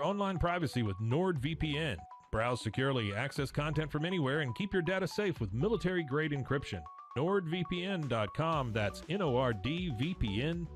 online privacy with NordVPN. Browse securely, access content from anywhere, and keep your data safe with military-grade encryption. NordVPN.com. That's NORDVPN.com.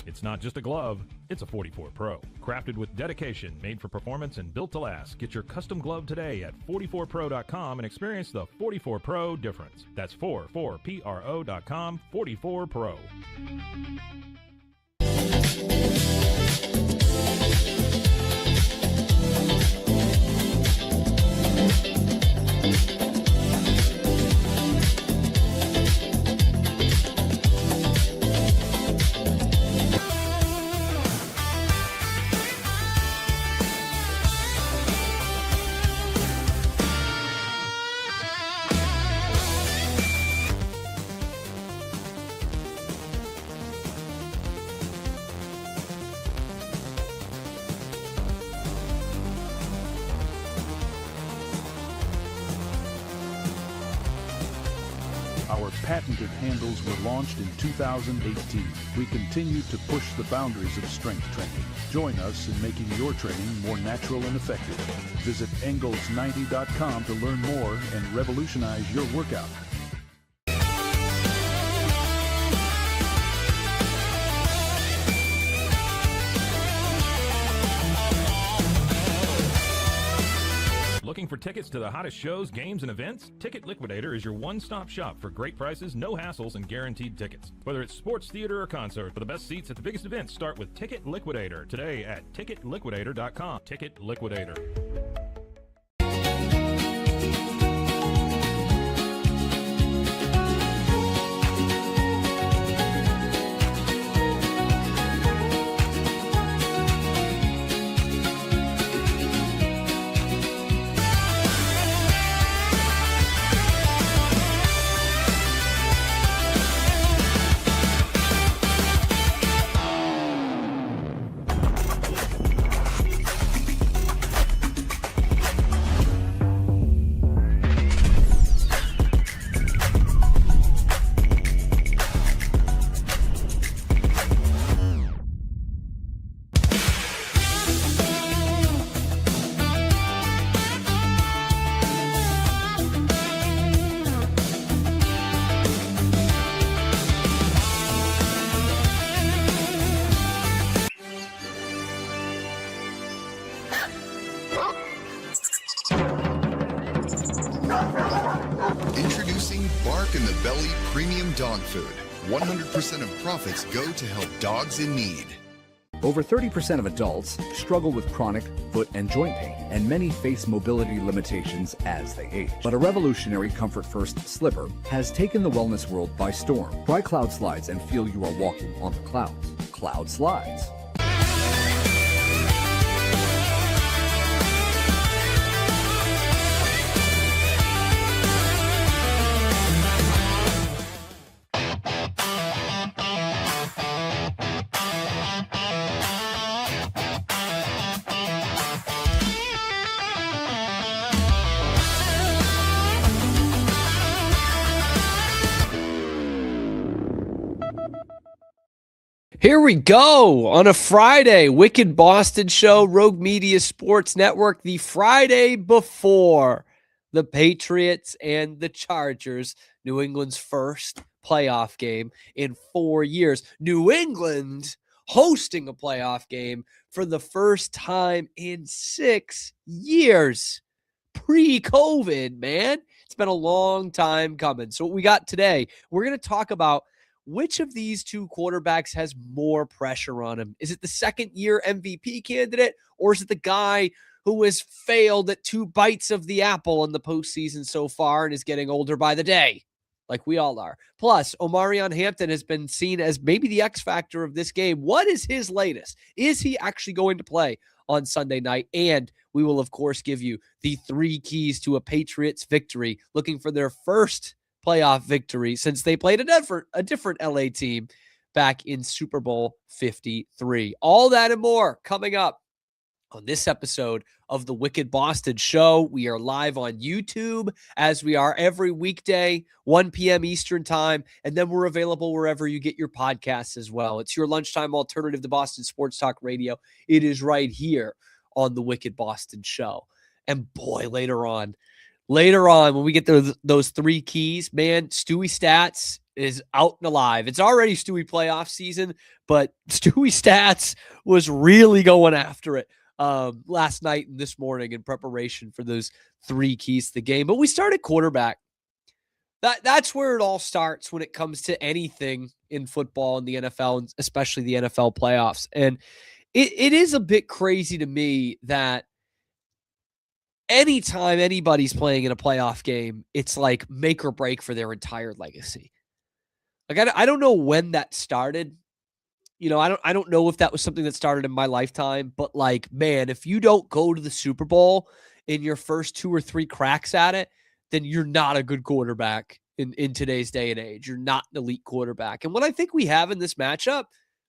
It's not just a glove, it's a 44 Pro. Crafted with dedication, made for performance, and built to last. Get your custom glove today at 44pro.com and experience the 44 Pro difference. That's 44pro.com, 44 Pro. Our patented handles were launched in 2018. We continue to push the boundaries of strength training. Join us in making your training more natural and effective. Visit Engels90.com to learn more and revolutionize your workout. Looking for tickets to the hottest shows, games, and events? Ticket Liquidator is your one-stop shop for great prices, no hassles, and guaranteed tickets. Whether it's sports, theater, or concert, for the best seats at the biggest events, start with Ticket Liquidator today at ticketliquidator.com. Ticket Liquidator. Introducing Bark in the Belly Premium Dog Food. 100% of profits go to help dogs in need. Over 30% of adults struggle with chronic foot and joint pain, and many face mobility limitations as they age. But a revolutionary Comfort First slipper has taken the wellness world by storm. Try Cloud Slides and feel you are walking on the clouds. Cloud Slides. Here we go on a Friday, Wicked Boston Show, Rogue Media Sports Network, the Friday before the Patriots and the Chargers, New England's first playoff game in 4 years. New England hosting a playoff game for the first time in 6 years. Pre-COVID, man. It's been a long time coming. So what we got today, we're going to talk about which of these two quarterbacks has more pressure on him. Is it the second-year MVP candidate, or is it the guy who has failed at 2 bites of the apple in the postseason so far and is getting older by the day, like we all are? Plus, Omarion Hampton has been seen as maybe the X factor of this game. What is his latest? Is he actually going to play on Sunday night. And we will, of course, give you the 3 keys to a Patriots victory, looking for their first playoff victory since they played a different LA team back in Super Bowl 53. All that and more coming up on this episode of the Wicked Boston Show. We are live on YouTube, as we are every weekday, 1 p.m. Eastern time, and then we're available wherever you get your podcasts as well. It's your lunchtime alternative to Boston Sports Talk Radio. It is right here on the Wicked Boston Show. And boy, later on, when we get those 3 keys, man, Stewie Stats is out and alive. It's already Stewie playoff season, but Stewie Stats was really going after it last night and this morning in preparation for those 3 keys to the game. But we started quarterback. That's where it all starts when it comes to anything in football and the NFL, and especially the NFL playoffs. And it is a bit crazy to me that anytime anybody's playing in a playoff game, it's like make or break for their entire legacy. Like, I don't know when that started. You know, I don't know if that was something that started in my lifetime, but like, man, if you don't go to the Super Bowl in your first 2 or 3 cracks at it, then you're not a good quarterback in today's day and age. You're not an elite quarterback. And what I think we have in this matchup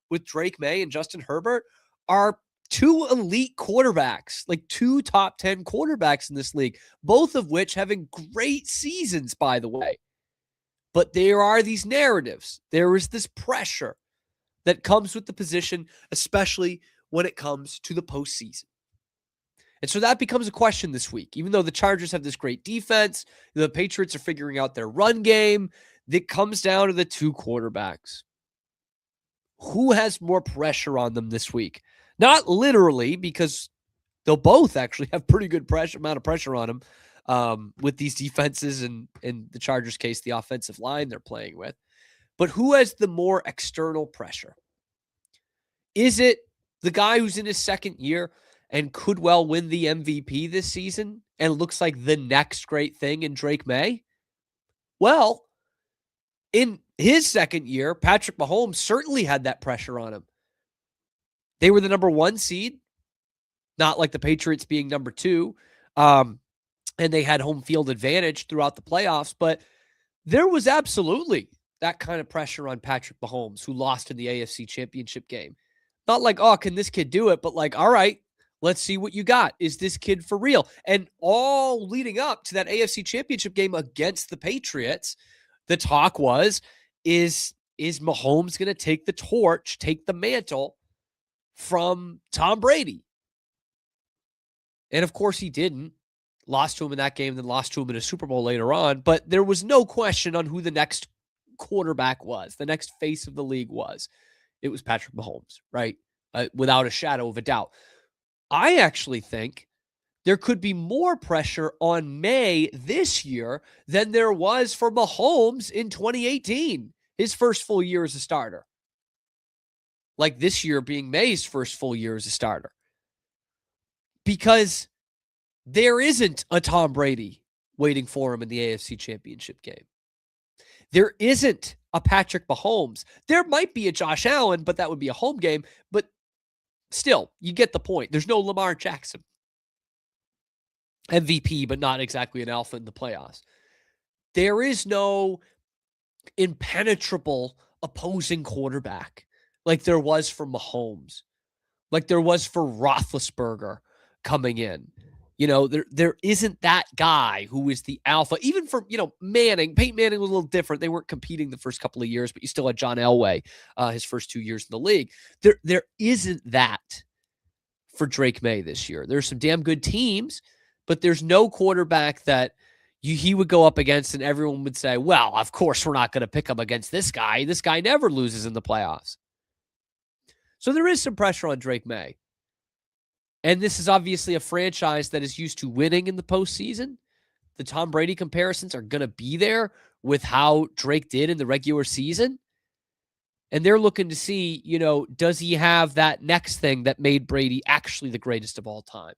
with Drake Maye and Justin Herbert are 2 elite quarterbacks, like 2 top 10 quarterbacks in this league, both of which having great seasons, by the way. But there are these narratives. There is this pressure that comes with the position, especially when it comes to the postseason. And so that becomes a question this week. Even though the Chargers have this great defense, the Patriots are figuring out their run game, that comes down to the 2 quarterbacks. Who has more pressure on them this week? Not literally, because they'll both actually have pretty good amount of pressure on them with these defenses and, in the Chargers' case, the offensive line they're playing with. But who has the more external pressure? Is it the guy who's in his second year and could well win the MVP this season and looks like the next great thing in Drake Maye? Well, in his second year, Patrick Mahomes certainly had that pressure on him. They were the number 1 seed, not like the Patriots being number 2. And they had home field advantage throughout the playoffs, but there was absolutely that kind of pressure on Patrick Mahomes, who lost in the AFC Championship game. Not like, oh, can this kid do it? But like, all right, let's see what you got. Is this kid for real? And all leading up to that AFC Championship game against the Patriots, the talk was, is Mahomes going to take the torch, take the mantle from Tom Brady? And of course he didn't. Lost to him in that game, then lost to him in a Super Bowl later on. But there was no question on who the next quarterback was, the next face of the league was. It was Patrick Mahomes, right? Without a shadow of a doubt. I actually think there could be more pressure on Maye this year than there was for Mahomes in 2018, his first full year as a starter. Like this year being Maye's first full year as a starter. Because there isn't a Tom Brady waiting for him in the AFC Championship game. There isn't a Patrick Mahomes. There might be a Josh Allen, but that would be a home game. But still, you get the point. There's no Lamar Jackson. MVP, but not exactly an alpha in the playoffs. There is no impenetrable opposing quarterback like there was for Mahomes, like there was for Roethlisberger coming in. You know, there isn't that guy who is the alpha. Even for, Manning. Peyton Manning was a little different. They weren't competing the first couple of years, but you still had John Elway his first 2 years in the league. There isn't that for Drake Maye this year. There's some damn good teams, but there's no quarterback that he would go up against and everyone would say, well, of course we're not going to pick him against this guy. This guy never loses in the playoffs. So there is some pressure on Drake Maye. And this is obviously a franchise that is used to winning in the postseason. The Tom Brady comparisons are going to be there with how Drake did in the regular season. And they're looking to see, does he have that next thing that made Brady actually the greatest of all time?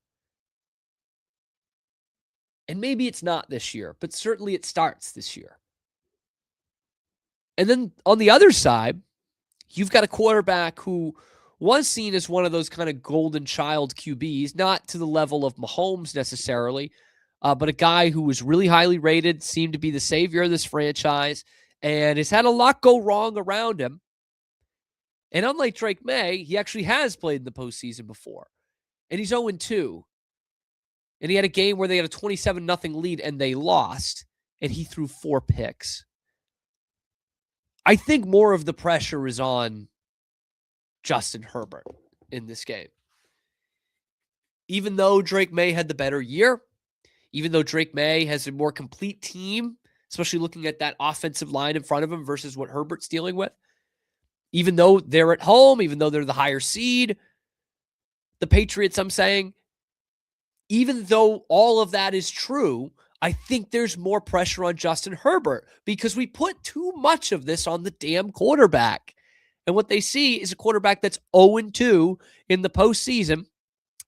And maybe it's not this year, but certainly it starts this year. And then on the other side, you've got a quarterback who was seen as one of those kind of golden child QBs, not to the level of Mahomes necessarily, but a guy who was really highly rated, seemed to be the savior of this franchise, and has had a lot go wrong around him. And unlike Drake Maye, he actually has played in the postseason before. And he's 0-2. And he had a game where they had a 27-0 lead and they lost, and he threw 4 picks. I think more of the pressure is on Justin Herbert in this game. Even though Drake Maye had the better year, even though Drake Maye has a more complete team, especially looking at that offensive line in front of him versus what Herbert's dealing with, even though they're at home, even though they're the higher seed, the Patriots, I'm saying, even though all of that is true, I think there's more pressure on Justin Herbert because we put too much of this on the damn quarterback. And what they see is a quarterback that's 0-2 in the postseason.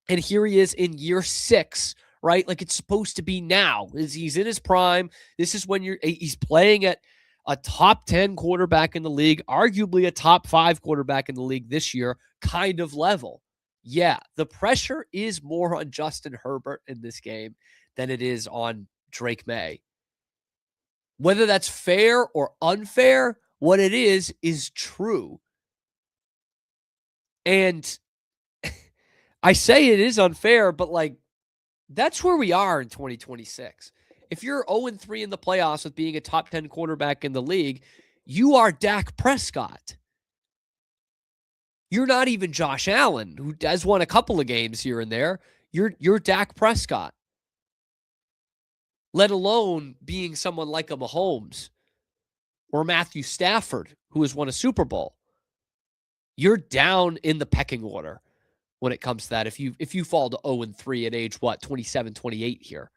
And here he is in year 6, right? Like it's supposed to be now. He's in his prime. This is when he's playing at a top 10 quarterback in the league, arguably a top 5 quarterback in the league this year kind of level. Yeah, the pressure is more on Justin Herbert in this game than it is on Drake Maye. Whether that's fair or unfair, what it is true. And I say it is unfair, but like that's where we are in 2026. If you're 0-3 in the playoffs with being a top 10 quarterback in the league, you are Dak Prescott. You're not even Josh Allen, who has won a couple of games here and there. You're Dak Prescott. Let alone being someone like a Mahomes or Matthew Stafford, who has won a Super Bowl. You're down in the pecking order when it comes to that. If you fall to 0-3 at age, 27, 28 here.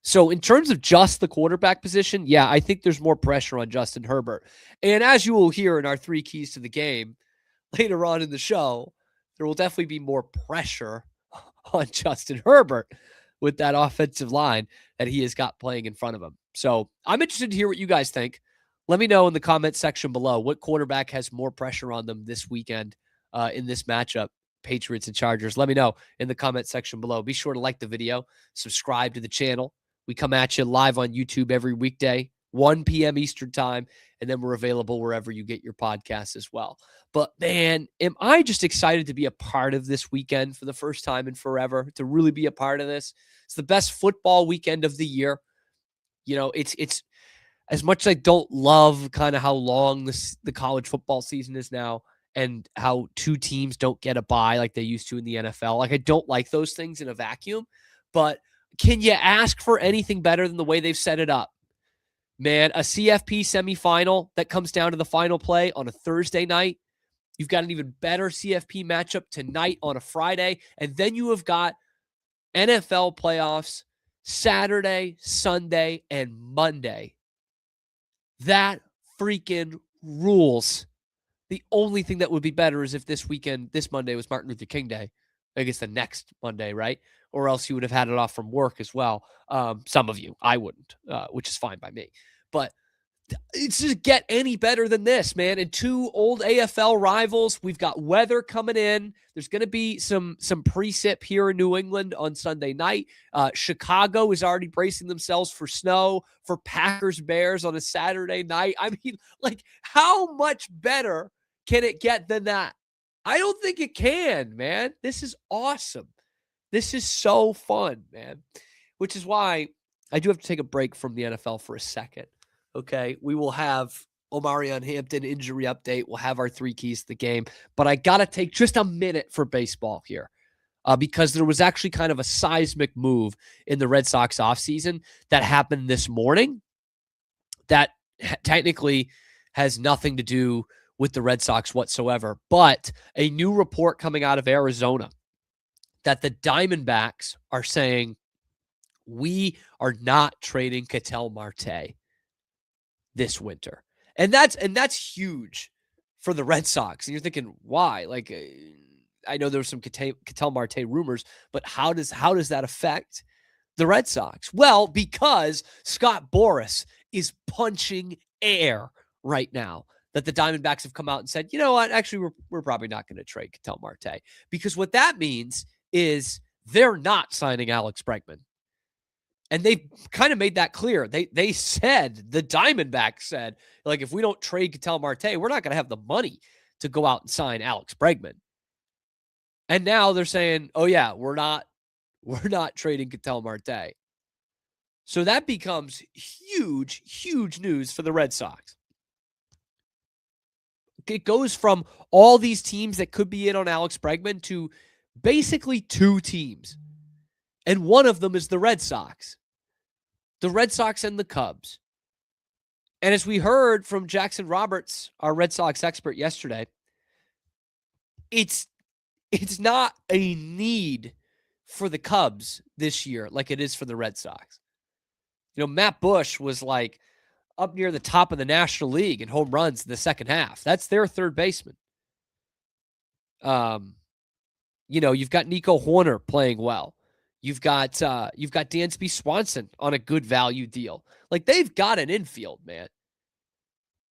So in terms of just the quarterback position, yeah, I think there's more pressure on Justin Herbert. And as you will hear in our 3 keys to the game later on in the show, there will definitely be more pressure on Justin Herbert with that offensive line that he has got playing in front of him. So I'm interested to hear what you guys think. Let me know in the comment section below what quarterback has more pressure on them this weekend in this matchup, Patriots and Chargers. Let me know in the comment section below. Be sure to like the video, subscribe to the channel. We come at you live on YouTube every weekday, 1 p.m. Eastern time, and then we're available wherever you get your podcasts as well. But man, am I just excited to be a part of this weekend for the first time in forever, to really be a part of this. It's the best football weekend of the year. You know, it's as much as I don't love kind of how long the college football season is now and how 2 teams don't get a bye like they used to in the NFL. Like I don't like those things in a vacuum, but can you ask for anything better than the way they've set it up? Man, a CFP semifinal that comes down to the final play on a Thursday night. You've got an even better CFP matchup tonight on a Friday. And then you have got NFL playoffs Saturday, Sunday, and Monday. That freaking rules. The only thing that would be better is if this Monday was Martin Luther King Day. I guess the next Monday, right? Or else you would have had it off from work as well. Some of you, I wouldn't, which is fine by me. But it's just get any better than this, man. And 2 old AFL rivals. We've got weather coming in. There's going to be some precip here in New England on Sunday night. Chicago is already bracing themselves for snow, for Packers Bears on a Saturday night. I mean, like, how much better can it get than that? I don't think it can, man. This is awesome. This is so fun, man. Which is why I do have to take a break from the NFL for a second. Okay, we will have Omarion Hampton injury update. We'll have our 3 keys to the game. But I got to take just a minute for baseball here because there was actually kind of a seismic move in the Red Sox offseason that happened this morning that technically has nothing to do with the Red Sox whatsoever. But a new report coming out of Arizona that the Diamondbacks are saying, we are not trading Ketel Marte this winter. And that's huge for the Red Sox. And you're thinking, why? Like, I know there were some Ketel Marte rumors, but how does that affect the Red Sox? Well, because Scott Boras is punching air right now. that the Diamondbacks have come out and said, you know what, actually, we're probably not going to trade Ketel Marte. Because what that means is they're not signing Alex Bregman. And they've kind of made that clear. They said, the Diamondbacks said, like, if we don't trade Ketel Marte, we're not going to have the money to go out and sign Alex Bregman. And now they're saying, oh yeah, we're not trading Ketel Marte. So that becomes huge, huge news for the Red Sox. It goes from all these teams that could be in on Alex Bregman to basically 2 teams. And one of them is the Red Sox. The Red Sox and the Cubs. And as we heard from Jackson Roberts, our Red Sox expert yesterday, it's not a need for the Cubs this year like it is for the Red Sox. You know, Matt Bush was like up near the top of the National League in home runs in the second half. That's their third baseman. You know, you've got Nico Horner playing well. You've got Dansby Swanson on a good value deal. Like, they've got an infield, man.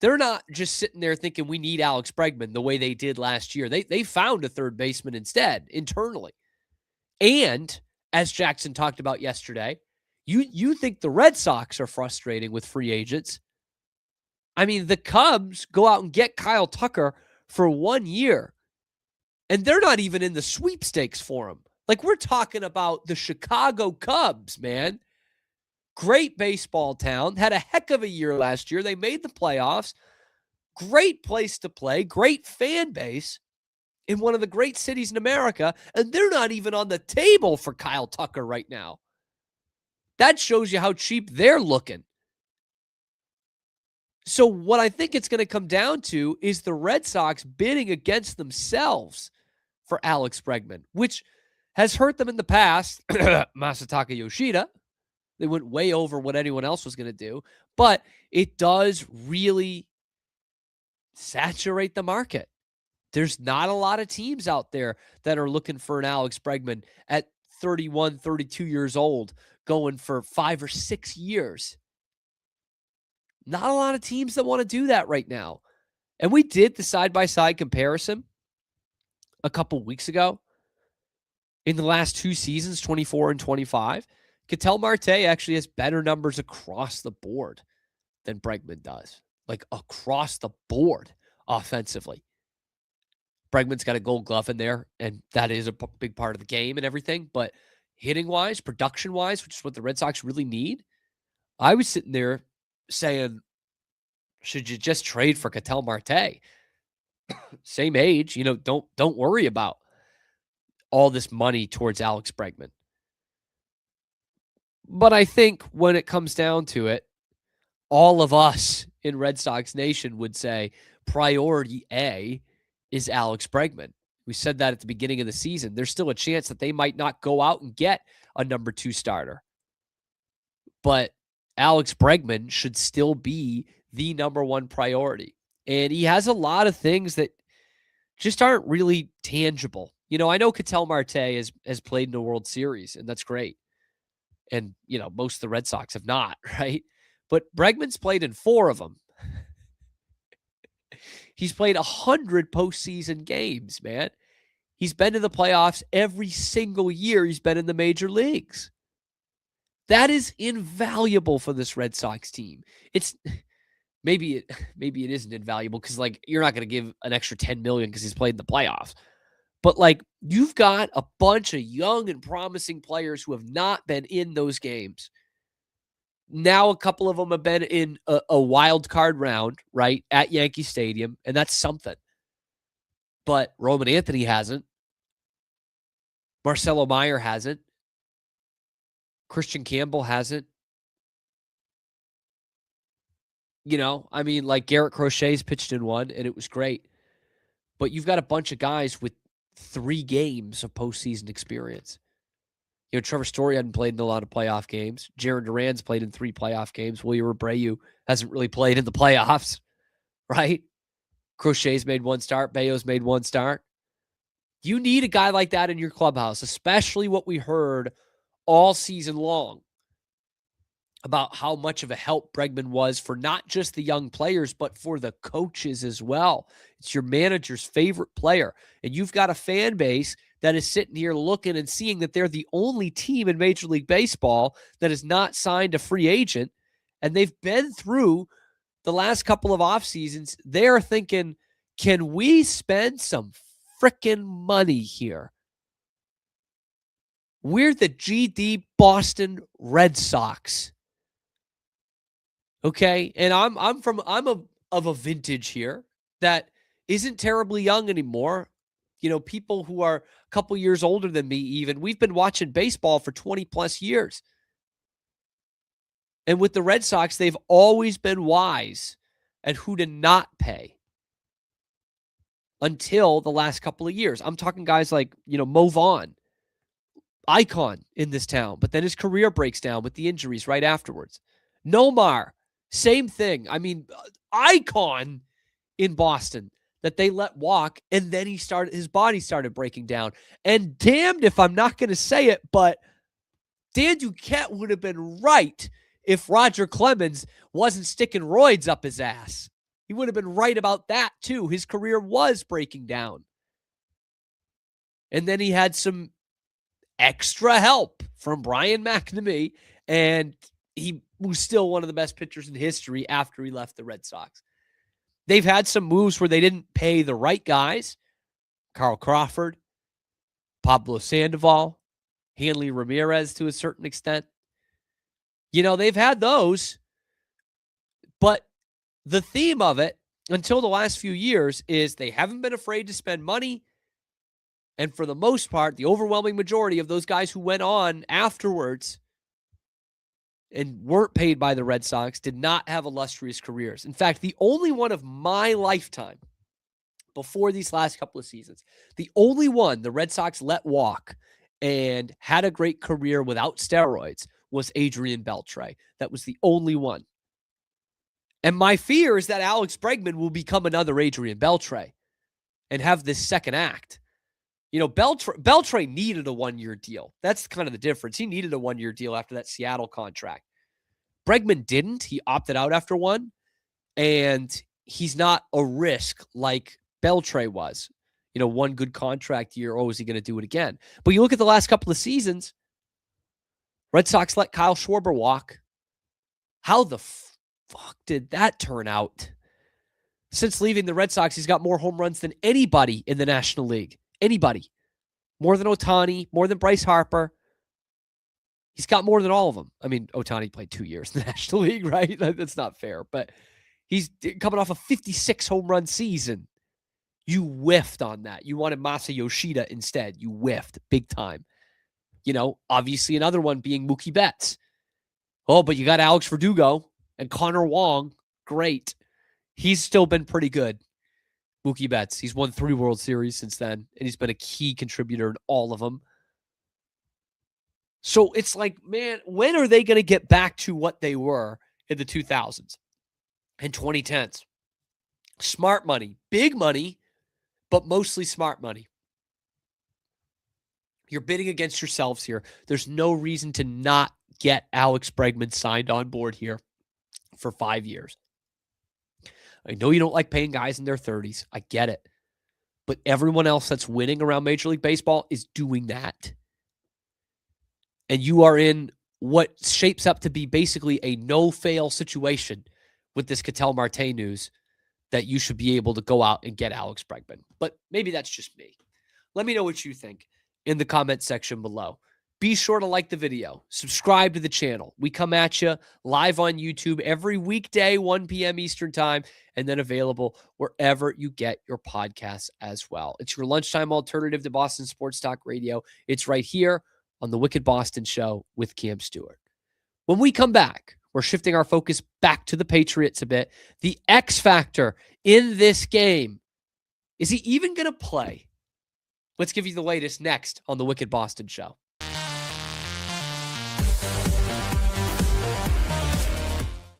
They're not just sitting there thinking we need Alex Bregman the way they did last year. They found a third baseman instead internally. And as Jackson talked about yesterday, you think the Red Sox are frustrating with free agents. I mean, the Cubs go out and get Kyle Tucker for 1 year, and they're not even in the sweepstakes for him. Like, we're talking about the Chicago Cubs, man. Great baseball town. Had a heck of a year last year. They made the playoffs. Great place to play. Great fan base in one of the great cities in America. And they're not even on the table for Kyle Tucker right now. That shows you how cheap they're looking. So what I think it's going to come down to is the Red Sox bidding against themselves for Alex Bregman, which has hurt them in the past. Masataka Yoshida. They went way over what anyone else was going to do. But it does really saturate the market. There's not a lot of teams out there that are looking for an Alex Bregman at 31, 32 years old, going for 5 or 6 years. Not a lot of teams that want to do that right now. And we did the side-by-side comparison a couple weeks ago. In the last 2 seasons, 24 and 25, Ketel Marte actually has better numbers across the board than Bregman does. Like, across the board offensively. Bregman's got a Gold Glove in there, and that is a big part of the game and everything. But hitting-wise, production-wise, which is what the Red Sox really need, I was sitting there saying, should you just trade for Ketel Marte? Same age, you know, don't worry about all this money towards Alex Bregman. But I think when it comes down to it, all of us in Red Sox Nation would say priority A is Alex Bregman. We said that at the beginning of the season. There's still a chance that they might not go out and get a number 2 starter. But Alex Bregman should still be the number 1 priority. And he has a lot of things that just aren't really tangible. You know, I know Ketel Marte has played in the World Series, and that's great. And, you know, most of the Red Sox have not, right? But Bregman's played in 4 of them. He's played 100 postseason games, man. He's been to the playoffs every single year he's been in the major leagues. That is invaluable for this Red Sox team. It's maybe it isn't invaluable because, like, you're not going to give an extra $10 million because he's played in the playoffs. But, like, you've got a bunch of young and promising players who have not been in those games. Now a couple of them have been in a wild card round, right, at Yankee Stadium, and that's something. But Roman Anthony hasn't. Marcelo Meyer hasn't. Christian Campbell hasn't. You know, I mean, like, Garrett Crochet's pitched in one, and it was great. But you've got a bunch of guys with 3 games of postseason experience. You know, Trevor Story hadn't played in a lot of playoff games. Jaron Duran's played in 3 playoff games. William Abreu hasn't really played in the playoffs, right? Crochet's made 1 start. Bayo's made 1 start. You need a guy like that in your clubhouse, especially what we heard all season long. about how much of a help Bregman was for not just the young players, but for the coaches as well. It's your manager's favorite player. And you've got a fan base that is sitting here looking and seeing that they're the only team in Major League Baseball that has not signed a free agent. And they've been through the last couple of off seasons. They're thinking, can we spend some freaking money here? We're the GD Boston Red Sox. Okay, and I'm of a vintage here that isn't terribly young anymore. You know, people who are a couple years older than me, even, we've been watching baseball for 20 plus years. And with the Red Sox, they've always been wise at who to not pay until the last couple of years. I'm talking guys like, Mo Vaughn, icon in this town, but then his career breaks down with the injuries right afterwards. Nomar, same thing. I mean, icon in Boston that they let walk, and then his body started breaking down. And damned if I'm not going to say it, but Dan Duquette would have been right if Roger Clemens wasn't sticking roids up his ass. He would have been right about that too. His career was breaking down. And then he had some extra help from Brian McNamee, and he was still one of the best pitchers in history after he left the Red Sox. They've had some moves where they didn't pay the right guys. Carl Crawford, Pablo Sandoval, Hanley Ramirez to a certain extent. They've had those. But the theme of it until the last few years is they haven't been afraid to spend money. And for the most part, the overwhelming majority of those guys who went on afterwards and weren't paid by the Red Sox did not have illustrious careers. In fact, the only one of my lifetime before these last couple of seasons, the only one the Red Sox let walk and had a great career without steroids was Adrian Beltre. That was the only one. And my fear is that Alex Bregman will become another Adrian Beltre and have this second act. Beltre needed a one-year deal. That's kind of the difference. He needed a one-year deal after that Seattle contract. Bregman didn't. He opted out after one, and he's not a risk like Beltre was. One good contract year. Oh, is he going to do it again? But you look at the last couple of seasons, Red Sox let Kyle Schwarber walk. How the fuck did that turn out? Since leaving the Red Sox, he's got more home runs than anybody in the National League. Anybody. More than Ohtani, more than Bryce Harper. He's got more than all of them. I mean, Ohtani played 2 years in the National League, right? That's not fair. But he's coming off a 56 home run season. You whiffed on that. You wanted Masa Yoshida instead. You whiffed big time. Obviously another one being Mookie Betts. Oh, but you got Alex Verdugo and Connor Wong. Great. He's still been pretty good. Mookie Betts. He's won 3 World Series since then, and he's been a key contributor in all of them. So it's like, man, when are they going to get back to what they were in the 2000s and 2010s? Smart money, big money, but mostly smart money. You're bidding against yourselves here. There's no reason to not get Alex Bregman signed on board here for 5 years. I know you don't like paying guys in their 30s. I get it. But everyone else that's winning around Major League Baseball is doing that. And you are in what shapes up to be basically a no-fail situation with this Ketel Marte news that you should be able to go out and get Alex Bregman. But maybe that's just me. Let me know what you think in the comment section below. Be sure to like the video. Subscribe to the channel. We come at you live on YouTube every weekday, 1 p.m. Eastern time, and then available wherever you get your podcasts as well. It's your lunchtime alternative to Boston Sports Talk Radio. It's right here on the Wicked Boston Show with Cam Stewart. When we come back, we're shifting our focus back to the Patriots a bit. The X factor in this game. Is he even going to play? Let's give you the latest next on the Wicked Boston Show.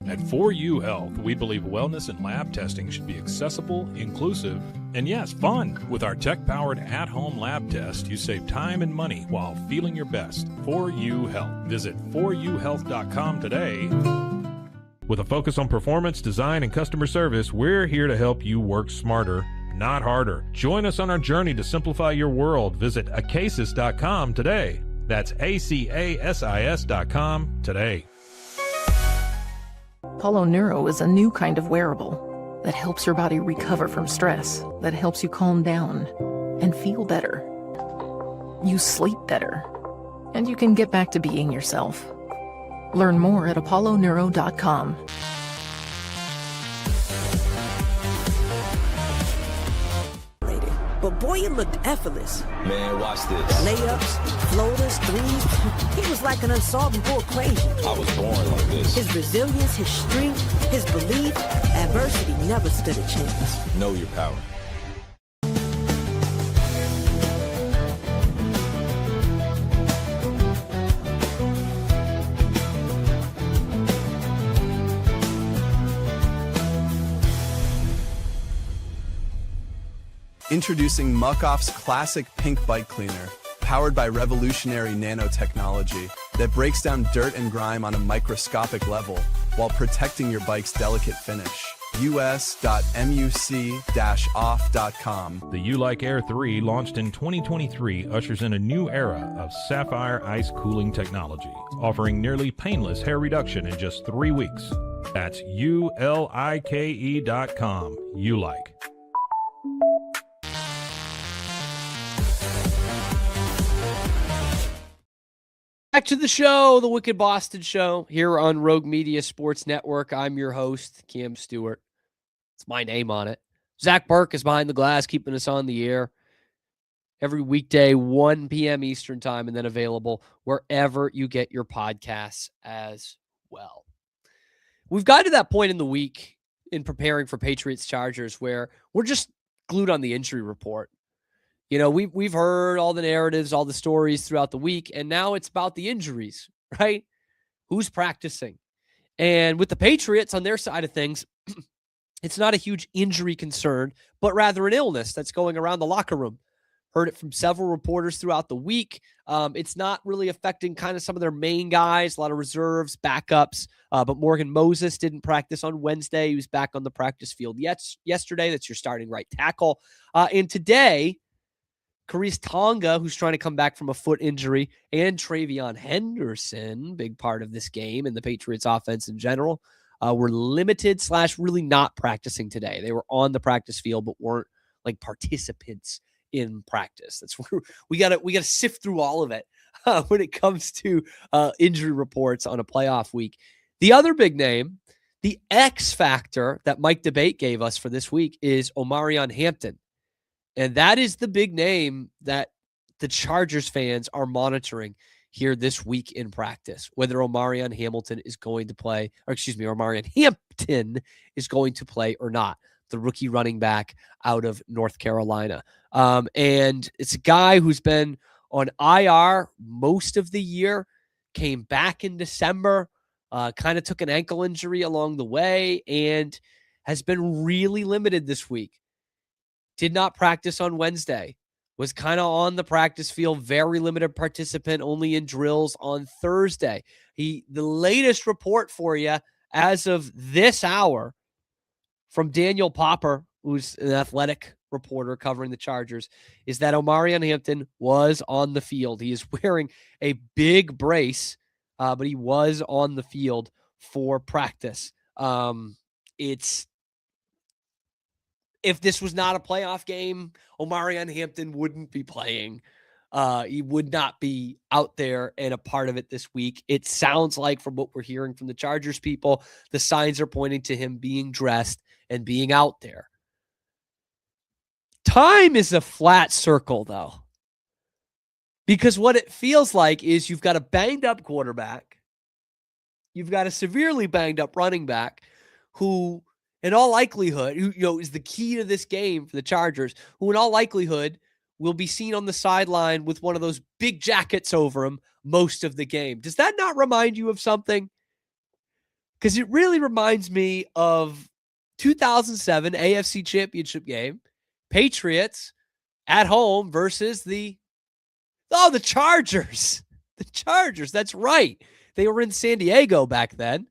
At 4U Health, we believe wellness and lab testing should be accessible, inclusive, And yes, fun. With our tech-powered at-home lab test, you save time and money while feeling your best. 4U Health. Visit 4uhealth.com today. With a focus on performance, design, and customer service, we're here to help you work smarter, not harder. Join us on our journey to simplify your world. Visit acasis.com today. That's ACASIS.com today. Polo Neuro is a new kind of wearable that helps your body recover from stress, that helps you calm down and feel better. You sleep better, and you can get back to being yourself. Learn more at apolloneuro.com. But boy, it looked effortless. Man, watch this. Layups, floaters, threes. He was like an unsolvable equation. I was born like this. His resilience, his strength, his belief, adversity never stood a chance. Know your power. Introducing Muck-Off's classic pink bike cleaner, powered by revolutionary nanotechnology that breaks down dirt and grime on a microscopic level while protecting your bike's delicate finish. us.muc-off.com. The U-Like Air 3, launched in 2023, ushers in a new era of sapphire ice cooling technology, offering nearly painless hair reduction in just 3 weeks. That's ULIKE.com. U-Like. Back to the show, the Wicked Boston Show, here on Rogue Media Sports Network. I'm your host, Cam Stuart. It's my name on it. Zach Burke is behind the glass, keeping us on the air every weekday, 1 p.m. Eastern time, and then available wherever you get your podcasts as well. We've gotten to that point in the week in preparing for Patriots Chargers where we're just glued on the injury report. You know, we've heard all the narratives, all the stories throughout the week, and now it's about the injuries, right? Who's practicing? And with the Patriots on their side of things, it's not a huge injury concern, but rather an illness that's going around the locker room. Heard it from several reporters throughout the week. It's not really affecting kind of some of their main guys, a lot of reserves, backups. But Morgan Moses didn't practice on Wednesday. He was back on the practice field yesterday. That's your starting right tackle. And today, Karius Tonga, who's trying to come back from a foot injury, and Travion Henderson, big part of this game and the Patriots offense in general, were limited / really not practicing today. They were on the practice field, but weren't like participants in practice. That's where we gotta sift through all of it when it comes to injury reports on a playoff week. The other big name, the X factor that Mike Debate gave us for this week, is Omarion Hampton. And that is the big name that the Chargers fans are monitoring here this week in practice, whether Omarion Hampton is going to play or not, the rookie running back out of North Carolina. And it's a guy who's been on IR most of the year, came back in December, kind of took an ankle injury along the way, and has been really limited this week. Did not practice on Wednesday, was kind of on the practice field, very limited participant, only in drills on Thursday. The latest report for you as of this hour from Daniel Popper, who's an athletic reporter covering the Chargers, is that Omarion Hampton was on the field. He is wearing a big brace, but he was on the field for practice. If this was not a playoff game, Omarion Hampton wouldn't be playing. He would not be out there and a part of it this week. It sounds like, from what we're hearing from the Chargers people, the signs are pointing to him being dressed and being out there. Time is a flat circle, though, because what it feels like is you've got a banged up quarterback. You've got a severely banged up running back who, in all likelihood, is the key to this game for the Chargers, who in all likelihood will be seen on the sideline with one of those big jackets over him most of the game. Does that not remind you of something? Because it really reminds me of 2007 AFC Championship game. Patriots at home versus the Chargers. The Chargers, that's right. They were in San Diego back then,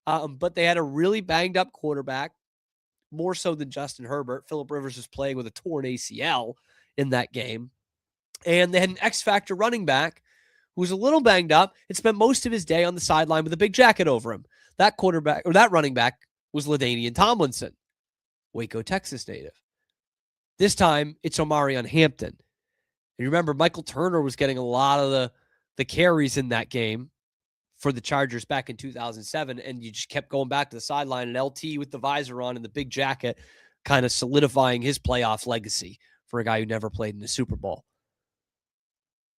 but they had a really banged-up quarterback, more so than Justin Herbert. Phillip Rivers was playing with a torn ACL in that game. And they had an X-factor running back who was a little banged up and spent most of his day on the sideline with a big jacket over him. That running back was LaDainian Tomlinson, Waco, Texas native. This time, it's Omarion Hampton. And you remember, Michael Turner was getting a lot of the carries in that game for the Chargers back in 2007, and you just kept going back to the sideline, and LT with the visor on and the big jacket kind of solidifying his playoff legacy for a guy who never played in the Super Bowl.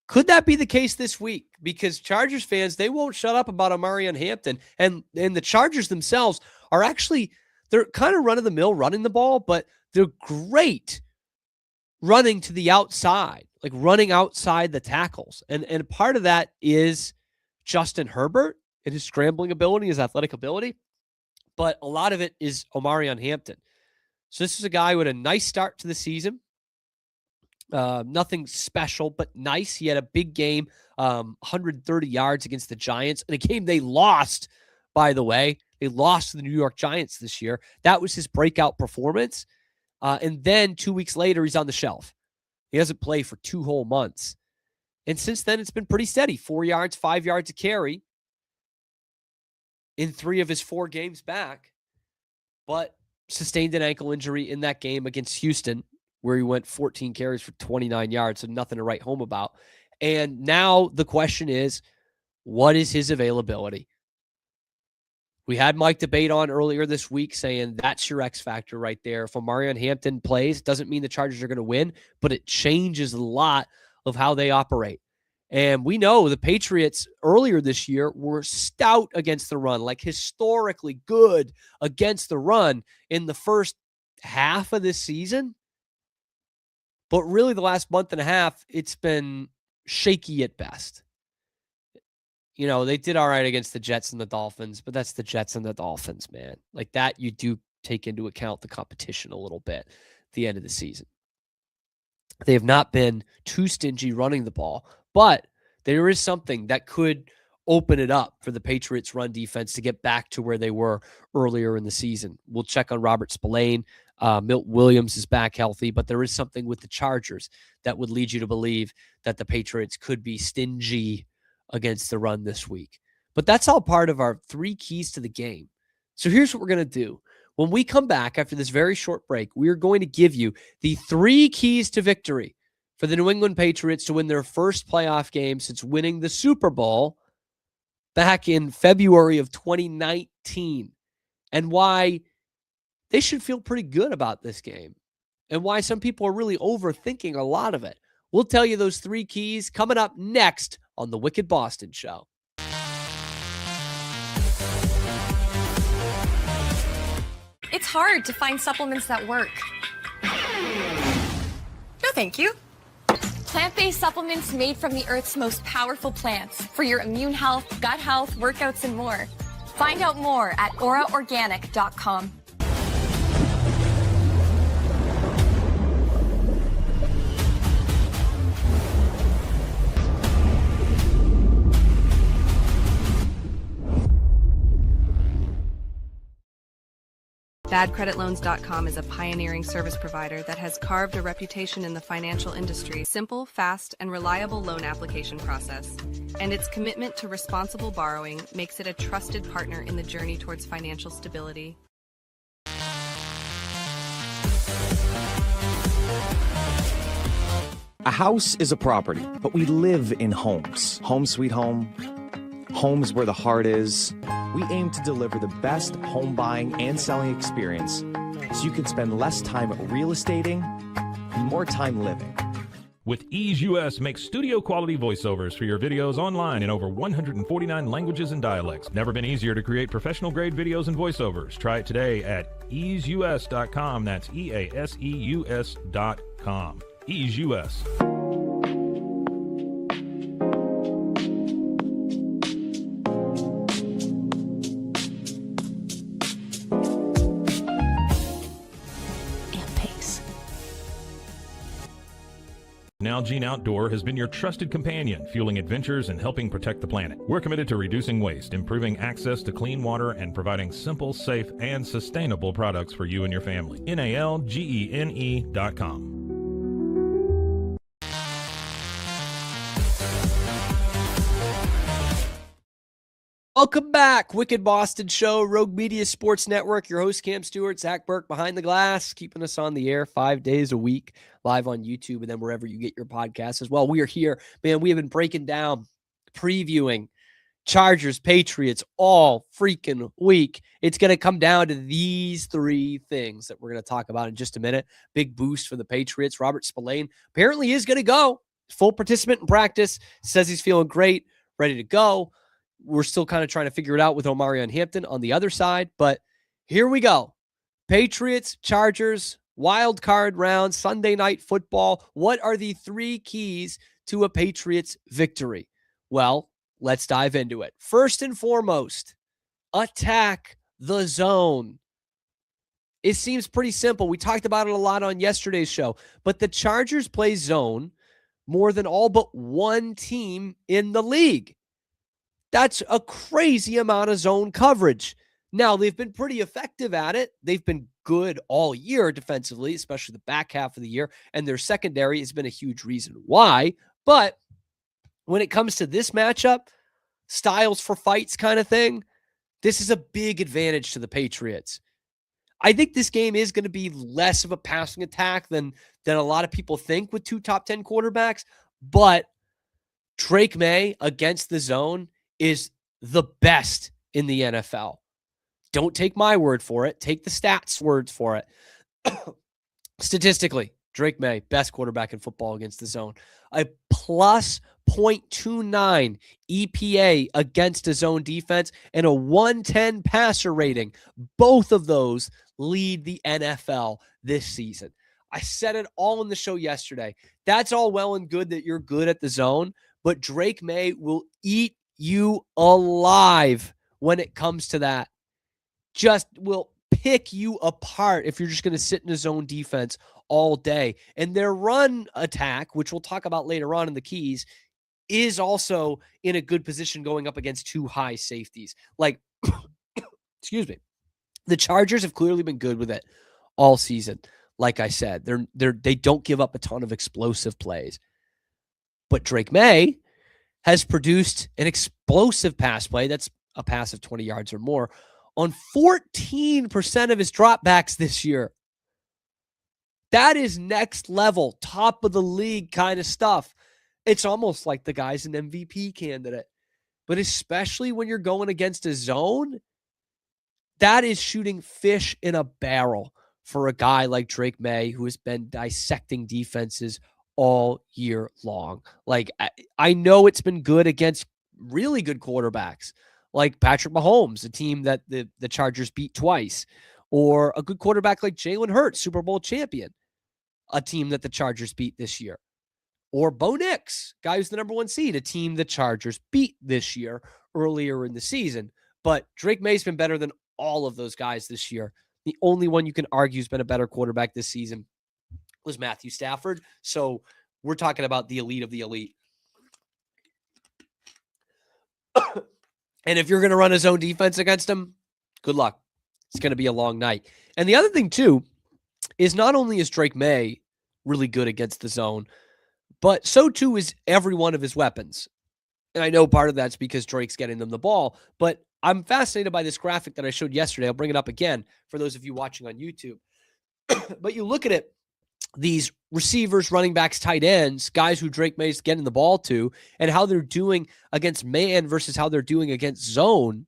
Could that be the case this week? Because Chargers fans, they won't shut up about Omarion Hampton. And the Chargers themselves are actually, they're kind of run-of-the-mill running the ball, but they're great running to the outside, like running outside the tackles. And part of that is Justin Herbert and his scrambling ability, his athletic ability. But a lot of it is Omarion Hampton. So this is a guy with a nice start to the season. Nothing special, but nice. He had a big game, 130 yards against the Giants, in a game they lost, by the way. They lost to the New York Giants this year. That was his breakout performance. And then 2 weeks later, he's on the shelf. He doesn't play for 2 whole months. And since then, it's been pretty steady. 4 yards, 5 yards a carry in 3 of his 4 games back, but sustained an ankle injury in that game against Houston, where he went 14 carries for 29 yards, so nothing to write home about. And now the question is, what is his availability? We had Mike debate on earlier this week saying that's your X factor right there. If Omarion Hampton plays, doesn't mean the Chargers are going to win, but it changes a lot of how they operate. And we know the Patriots earlier this year were stout against the run, like historically good against the run in the first half of this season. But really, the last month and a half, it's been shaky at best. You know, they did all right against the Jets and the Dolphins, but that's the Jets and the Dolphins, man. Like that, you do take into account the competition a little bit at the end of the season. They have not been too stingy running the ball, but there is something that could open it up for the Patriots' run defense to get back to where they were earlier in the season. We'll check on Robert Spillane. Milt Williams is back healthy, but there is something with the Chargers that would lead you to believe that the Patriots could be stingy against the run this week. But that's all part of our 3 keys to the game. So here's what we're going to do. When we come back after this very short break, we are going to give you the 3 keys to victory for the New England Patriots to win their first playoff game since winning the Super Bowl back in February of 2019, and why they should feel pretty good about this game, and why some people are really overthinking a lot of it. We'll tell you those 3 keys coming up next on the Wicked Boston Show. It's hard to find supplements that work. No, thank you. Plant-based supplements made from the Earth's most powerful plants for your immune health, gut health, workouts, and more. Find out more at auraorganic.com. BadCreditLoans.com is a pioneering service provider that has carved a reputation in the financial industry. Simple, fast, and reliable loan application process. And its commitment to responsible borrowing makes it a trusted partner in the journey towards financial stability. A house is a property, but we live in homes. Home sweet home. Homes where the heart is. We aim to deliver the best home buying and selling experience so you can spend less time real estating and more time living. With Ease US, make studio quality voiceovers for your videos online in over 149 languages and dialects. Never been easier to create professional grade videos and voiceovers. Try it today at easeus.com. That's EASEUS.com. Ease US. Nalgene Outdoor has been your trusted companion, fueling adventures and helping protect the planet. We're committed to reducing waste, improving access to clean water, and providing simple, safe, and sustainable products for you and your family. NALGENE.com. Welcome back. Wicked Boston Show, Rogue Media Sports Network. Your host, Cam Stewart, Zach Burke behind the glass, keeping us on the air 5 days a week, live on YouTube, and then wherever you get your podcasts as well. We are here. Man, we have been breaking down, previewing Chargers, Patriots all freaking week. It's going to come down to these three things that we're going to talk about in just a minute. Big boost for the Patriots. Robert Spillane apparently is going to go. Full participant in practice. Says he's feeling great, ready to go. We're still kind of trying to figure it out with Omarion Hampton on the other side, but here we go. Patriots, Chargers, wild card round, Sunday night football. What are the three keys to a Patriots victory? Well, let's dive into it. First and foremost, attack the zone. It seems pretty simple. We talked about it a lot on yesterday's show, but the Chargers play zone more than all but one team in the league. That's a crazy amount of zone coverage. Now, they've been pretty effective at it. They've been good all year defensively, especially the back half of the year, and their secondary has been a huge reason why. But when it comes to this matchup, styles for fights kind of thing, this is a big advantage to the Patriots. I think this game is going to be less of a passing attack than a lot of people think with two top 10 quarterbacks, but Drake Maye against the zone is the best in the NFL. Don't take my word for it. Take the stats words for it. Statistically, Drake Maye, best quarterback in football against the zone. A plus 0.29 EPA against a zone defense and a 110 passer rating. Both of those lead the NFL this season. I said it all in the show yesterday. That's all well and good that you're good at the zone, but Drake Maye will eat you alive when it comes to that. Just will pick you apart if you're just going to sit in a zone defense all day. And their run attack, which we'll talk about later on in the keys, is also in a good position going up against two high safeties. Like, excuse me. The Chargers have clearly been good with it all season. Like I said, they don't give up a ton of explosive plays. But Drake Maye has produced an explosive pass play, that's a pass of 20 yards or more, on 14% of his dropbacks this year. That is next level, top of the league kind of stuff. It's almost like the guy's an MVP candidate. But especially when you're going against a zone, that is shooting fish in a barrel for a guy like Drake Maye, who has been dissecting defenses all year long. Like, I know it's been good against really good quarterbacks like Patrick Mahomes, a team that the Chargers beat twice, or a good quarterback like Jalen Hurts, Super Bowl champion, a team that the Chargers beat this year, or Bo Nix, guy who's the number one seed, a team the Chargers beat this year earlier in the season. But Drake Maye's been better than all of those guys this year. The only one you can argue has been a better quarterback this season was Matthew Stafford. So we're talking about the elite of the elite. And if you're going to run a zone defense against him, good luck. It's going to be a long night. And the other thing, too, is not only is Drake Maye really good against the zone, but so, too, is every one of his weapons. And I know part of that's because Drake's getting them the ball, but I'm fascinated by this graphic that I showed yesterday. I'll bring it up again for those of you watching on YouTube. But you look at it, these receivers, running backs, tight ends, guys who Drake Maye's getting the ball to, and how they're doing against man versus how they're doing against zone.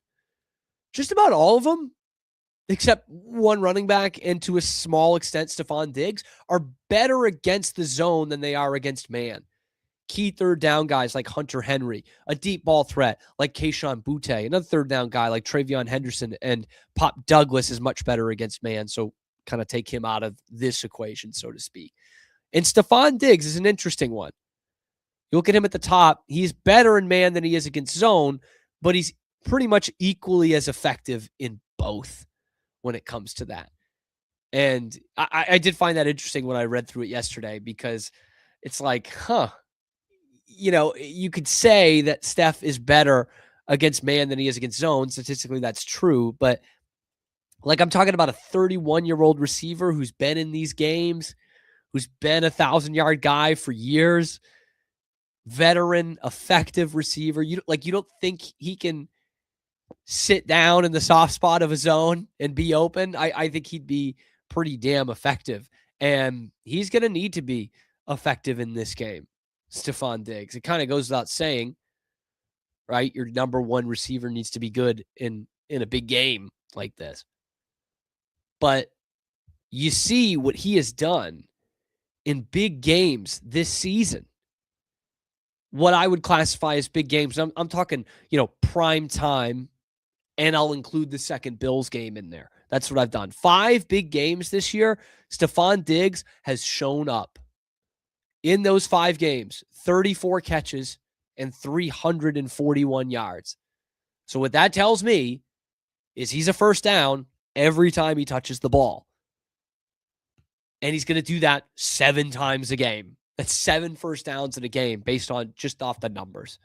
Just about all of them, except one running back and to a small extent Stephon Diggs, are better against the zone than they are against man. Key third down guys like Hunter Henry, a deep ball threat like Kayshon Boutte, another third down guy like Travion Henderson, and Pop Douglas is much better against man. So kind of take him out of this equation, so to speak. And Stephon Diggs is an interesting one. You look at him at the top, he's better in man than he is against zone, but he's pretty much equally as effective in both when it comes to that. And I did find that interesting when I read through it yesterday, because it's like, you could say that Steph is better against man than he is against zone. Statistically, that's true. But like, I'm talking about a 31-year-old receiver who's been in these games, who's been a 1,000-yard guy for years, veteran, effective receiver. You don't think he can sit down in the soft spot of a zone and be open? I think he'd be pretty damn effective. And he's going to need to be effective in this game, Stephon Diggs. It kind of goes without saying, right? Your number one receiver needs to be good in a big game like this. But you see what he has done in big games this season. What I would classify as big games. I'm talking, prime time, and I'll include the second Bills game in there. That's what I've done. 5 big games this year. Stephon Diggs has shown up. In those 5 games, 34 catches and 341 yards. So what that tells me is he's a first down every time he touches the ball. And he's going to do that 7 times a game. That's 7 first downs in a game based on just off the numbers.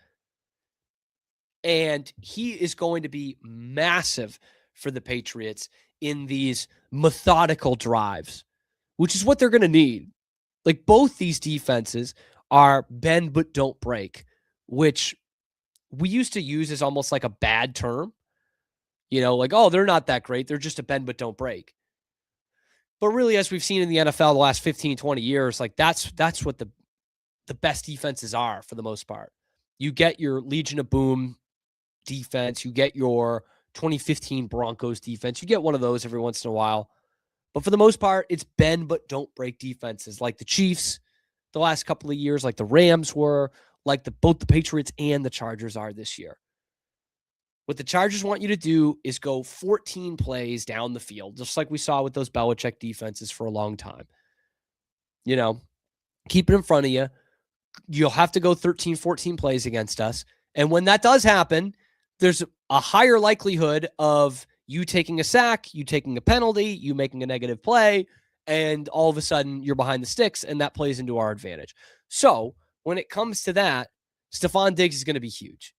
And he is going to be massive for the Patriots in these methodical drives, which is what they're going to need. Like, both these defenses are bend but don't break, which we used to use as almost like a bad term. Like, oh, they're not that great. They're just a bend but don't break. But really, as we've seen in the NFL the last 15, 20 years, like that's what the best defenses are for the most part. You get your Legion of Boom defense. You get your 2015 Broncos defense. You get one of those every once in a while. But for the most part, it's bend but don't break defenses, like the Chiefs the last couple of years, like the Rams were, like both the Patriots and the Chargers are this year. What the Chargers want you to do is go 14 plays down the field, just like we saw with those Belichick defenses for a long time. Keep it in front of you. You'll have to go 13, 14 plays against us. And when that does happen, there's a higher likelihood of you taking a sack, you taking a penalty, you making a negative play, and all of a sudden you're behind the sticks, and that plays into our advantage. So when it comes to that, Stephon Diggs is going to be huge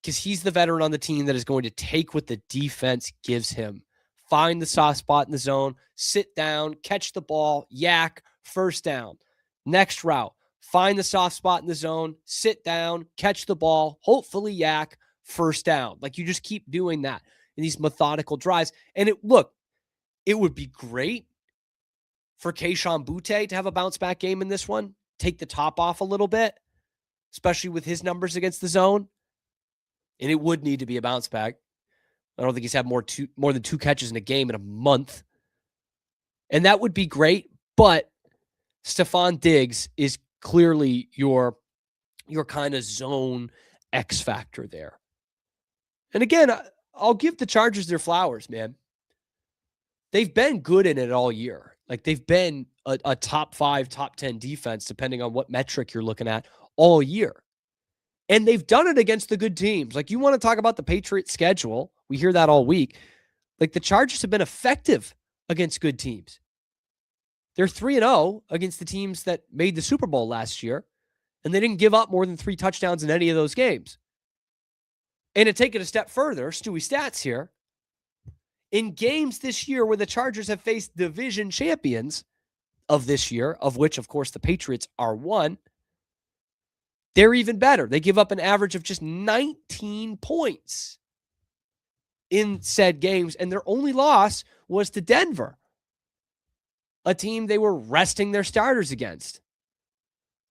because he's the veteran on the team that is going to take what the defense gives him. Find the soft spot in the zone, sit down, catch the ball, yak, first down. Next route, find the soft spot in the zone, sit down, catch the ball, hopefully yak, first down. Like, you just keep doing that in these methodical drives. And it would be great for Kayshon Boutte to have a bounce back game in this one, take the top off a little bit, especially with his numbers against the zone. And it would need to be a bounce back. I don't think he's had more than 2 catches in a game in a month. And that would be great, but Stephon Diggs is clearly your kind of zone X factor there. And again, I'll give the Chargers their flowers, man. They've been good in it all year. Like, they've been a top 5, top 10 defense, depending on what metric you're looking at, all year. And they've done it against the good teams. Like, you want to talk about the Patriots schedule. We hear that all week. Like, the Chargers have been effective against good teams. They're 3-0 against the teams that made the Super Bowl last year, and they didn't give up more than 3 touchdowns in any of those games. And to take it a step further, Stewie Stats here, in games this year where the Chargers have faced division champions of this year, of which, of course, the Patriots are one, they're even better. They give up an average of just 19 points in said games, and their only loss was to Denver, a team they were resting their starters against.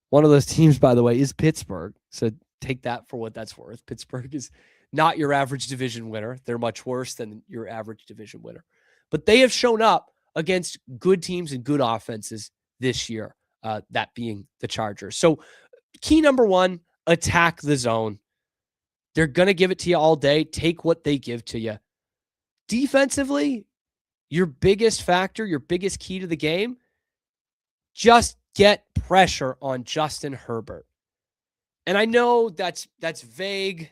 One of those teams, by the way, is Pittsburgh. So take that for what that's worth. Pittsburgh is not your average division winner. They're much worse than your average division winner. But they have shown up against good teams and good offenses this year, that being the Chargers. So key number 1, attack the zone. They're going to give it to you all day. Take what they give to you. Defensively, your biggest factor, your biggest key to the game, just get pressure on Justin Herbert. And I know that's vague,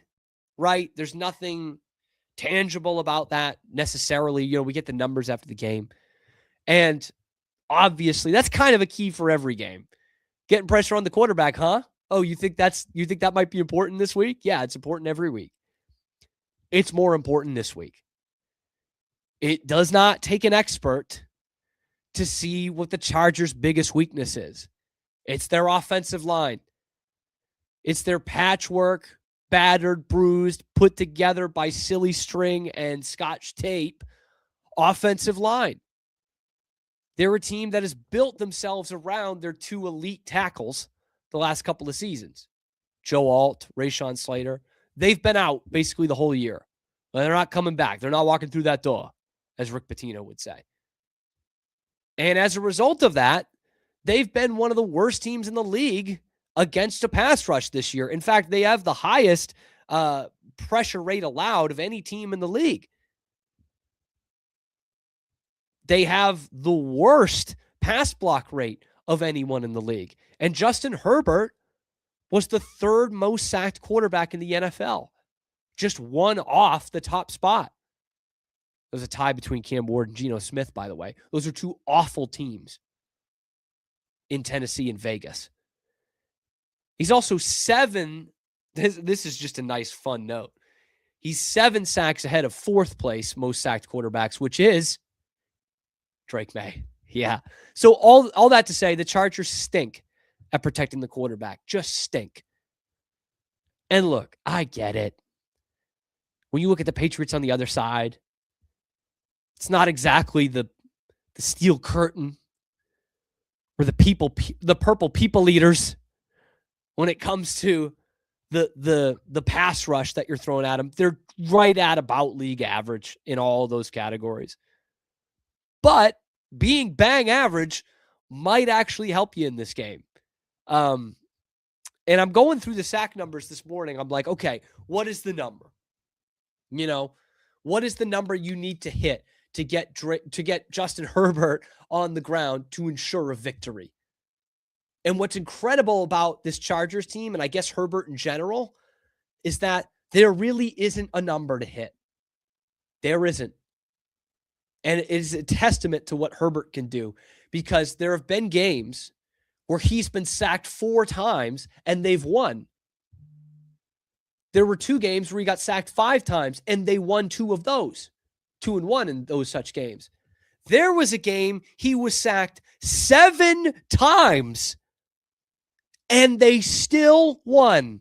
right? There's nothing tangible about that necessarily. We get the numbers after the game. And obviously, that's kind of a key for every game. Getting pressure on the quarterback, huh? Oh, you think that might be important this week? Yeah, it's important every week. It's more important this week. It does not take an expert to see what the Chargers' biggest weakness is. It's their offensive line. It's their patchwork, battered, bruised, put together by silly string and scotch tape offensive line. They're a team that has built themselves around their two elite tackles the last couple of seasons. Joe Alt, Rashawn Slater. They've been out basically the whole year. They're not coming back. They're not walking through that door, as Rick Pitino would say. And as a result of that, they've been one of the worst teams in the league against a pass rush this year. In fact, they have the highest pressure rate allowed of any team in the league. They have the worst pass block rate of anyone in the league. And Justin Herbert was the third most sacked quarterback in the NFL. Just one off the top spot. There's a tie between Cam Ward and Geno Smith, by the way. Those are two awful teams in Tennessee and Vegas. He's also seven. This is just a nice, fun note. He's 7 sacks ahead of fourth place most sacked quarterbacks, which is Drake Maye. Yeah. So all that to say, the Chargers stink at protecting the quarterback. Just stink. And look, I get it. When you look at the Patriots on the other side, it's not exactly the steel curtain or the purple people eaters when it comes to the pass rush that you're throwing at them. They're right at about league average in all those categories. But being bang average might actually help you in this game. And I'm going through the sack numbers this morning. I'm like, okay, what is the number? What is the number you need to hit to get Justin Herbert on the ground to ensure a victory? And what's incredible about this Chargers team, and I guess Herbert in general, is that there really isn't a number to hit. There isn't. And it is a testament to what Herbert can do, because there have been games where he's been sacked 4 times and they've won. There were 2 games where he got sacked 5 times and they won 2 of those. 2-1 in those such games. There was a game he was sacked 7 times and they still won.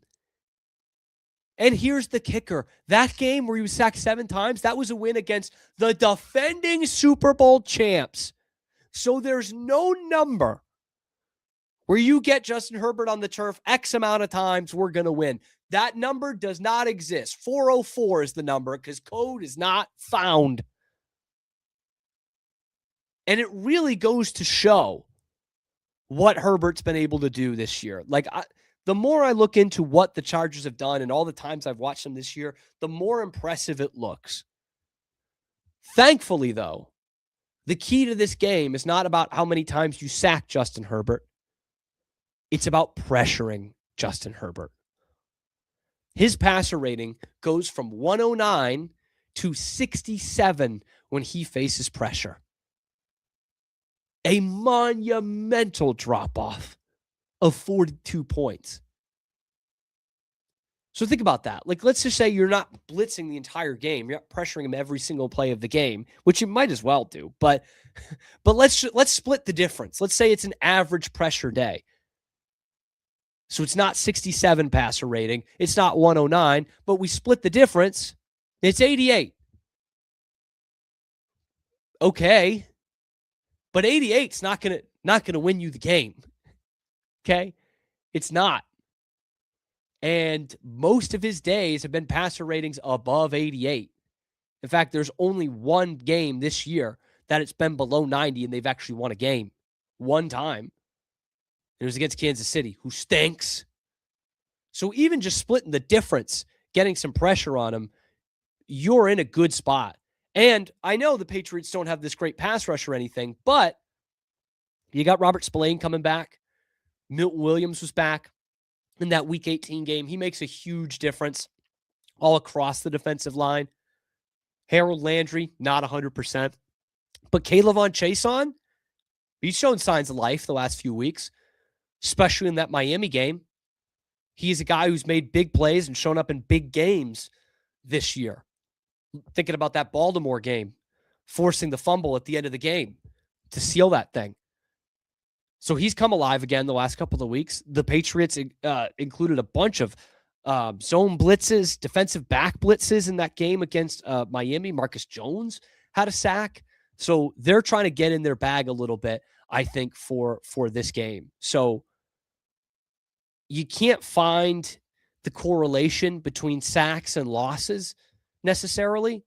And here's the kicker. That game where he was sacked 7 times, that was a win against the defending Super Bowl champs. So there's no number where you get Justin Herbert on the turf X amount of times, we're going to win. That number does not exist. 404 is the number because code is not found. And it really goes to show what Herbert's been able to do this year. The more I look into what the Chargers have done and all the times I've watched them this year, the more impressive it looks. Thankfully, though, the key to this game is not about how many times you sack Justin Herbert. It's about pressuring Justin Herbert. His passer rating goes from 109 to 67 when he faces pressure. A monumental drop-off of 42 points. So think about that. Let's just say you're not blitzing the entire game. You're not pressuring him every single play of the game, which you might as well do. But let's split the difference. Let's say it's an average pressure day. So it's not 67 passer rating. It's not 109, but we split the difference. It's 88. Okay. But 88's not gonna win you the game. Okay? It's not. And most of his days have been passer ratings above 88. In fact, there's only one game this year that it's been below 90 and they've actually won a game. One time. It was against Kansas City, who stinks. So even just splitting the difference, getting some pressure on him, you're in a good spot. And I know the Patriots don't have this great pass rush or anything, but you got Robert Spillane coming back. Milton Williams was back in that Week 18 game. He makes a huge difference all across the defensive line. Harold Landry, not 100%. But Kayvon Chason, he's shown signs of life the last few weeks. especially in that Miami game. He's a guy who's made big plays and shown up in big games this year. Thinking about that Baltimore game, forcing the fumble at the end of the game to seal that thing. So he's come alive again the last couple of weeks. The Patriots included a bunch of zone blitzes, defensive back blitzes in that game against Miami. Marcus Jones had a sack. So they're trying to get in their bag a little bit, I think, for this game. So you can't find the correlation between sacks and losses necessarily,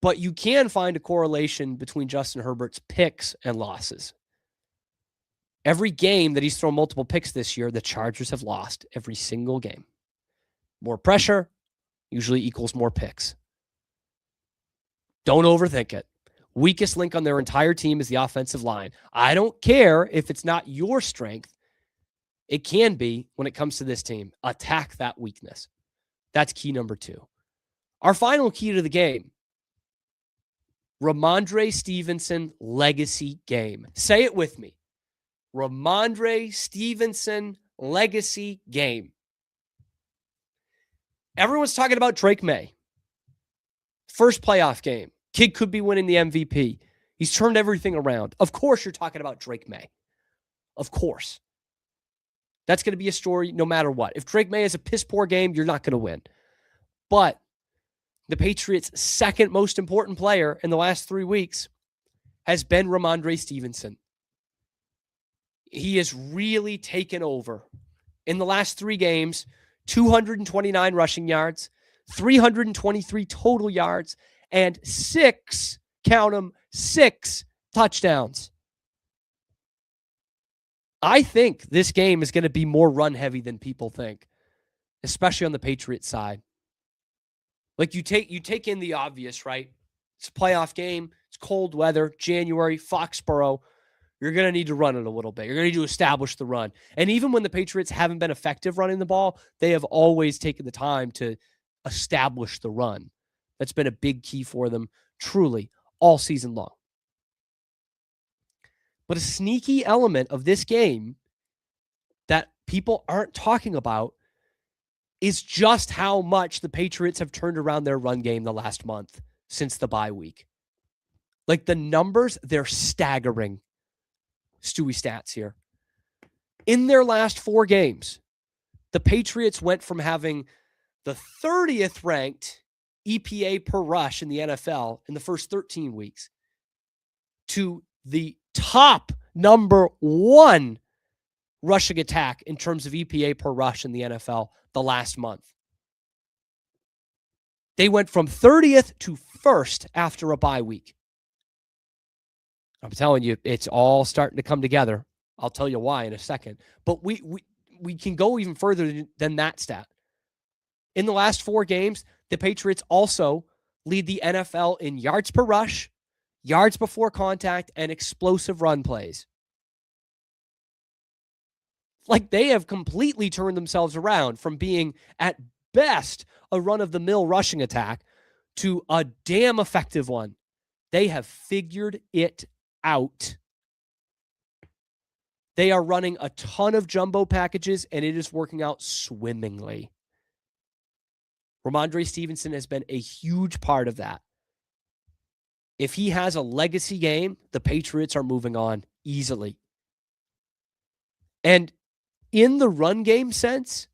but you can find a correlation between Justin Herbert's picks and losses. Every game that he's thrown multiple picks this year, the Chargers have lost every single game. More pressure usually equals more picks. Don't overthink it. Weakest link on their entire team is the offensive line. I don't care if it's not your strength. It can be when it comes to this team. Attack that weakness. That's key number 2. Our final key to the game, Ramondre Stevenson legacy game. Say it with me. Ramondre Stevenson legacy game. Everyone's talking about Drake Maye. First playoff game. Kid could be winning the MVP. He's turned everything around. Of course you're talking about Drake Maye. Of course. That's going to be a story no matter what. If Drake Maye has a piss poor game, you're not going to win. But the Patriots' second most important player in the last 3 weeks has been Ramondre Stevenson. He has really taken over. In the last 3 games, 229 rushing yards, 323 total yards, and 6, count them, 6 touchdowns. I think this game is going to be more run heavy than people think, especially on the Patriots side. Like you take in the obvious, right? It's a playoff game. It's cold weather, January, Foxborough. You're going to need to run it a little bit. You're going to need to establish the run. And even when the Patriots haven't been effective running the ball, they have always taken the time to establish the run. That's been a big key for them, truly, all season long. But a sneaky element of this game that people aren't talking about is just how much the Patriots have turned around their run game the last month since the bye week. Like the numbers, they're staggering. Stewie stats here. In their last 4 games, the Patriots went from having the 30th ranked EPA per rush in the NFL in the first 13 weeks to the top number 1 rushing attack in terms of EPA per rush in the NFL the last month. They went from 30th to 1st after a bye week. I'm telling you, it's all starting to come together. I'll tell you why in a second. But we can go even further than that stat. In the last 4 games, the Patriots also lead the NFL in yards per rush, yards before contact, and explosive run plays. Like they have completely turned themselves around from being at best a run-of-the-mill rushing attack to a damn effective one. They have figured it out. They are running a ton of jumbo packages, and it is working out swimmingly. Ramondre Stevenson has been a huge part of that. If he has a legacy game, the Patriots are moving on easily. And in the run game sense,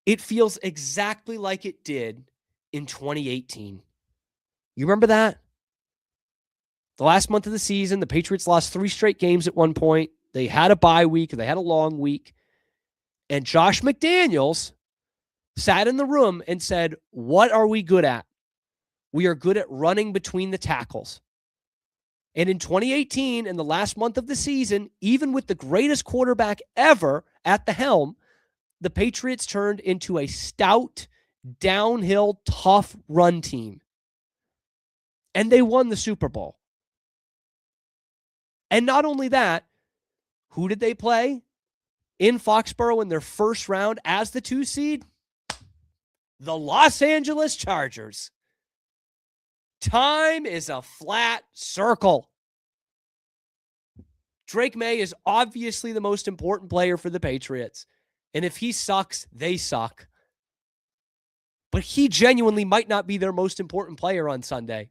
it feels exactly like it did in 2018. You remember that? The last month of the season, the Patriots lost 3 straight games at one point. They had a bye week. They had a long week. And Josh McDaniels sat in the room and said, what are we good at? We are good at running between the tackles. And in 2018, in the last month of the season, even with the greatest quarterback ever at the helm, the Patriots turned into a stout, downhill, tough run team. And they won the Super Bowl. And not only that, who did they play in Foxborough in their first round as the 2 seed? The Los Angeles Chargers. Time is a flat circle. Drake Maye is obviously the most important player for the Patriots. And if he sucks, they suck. But he genuinely might not be their most important player on Sunday.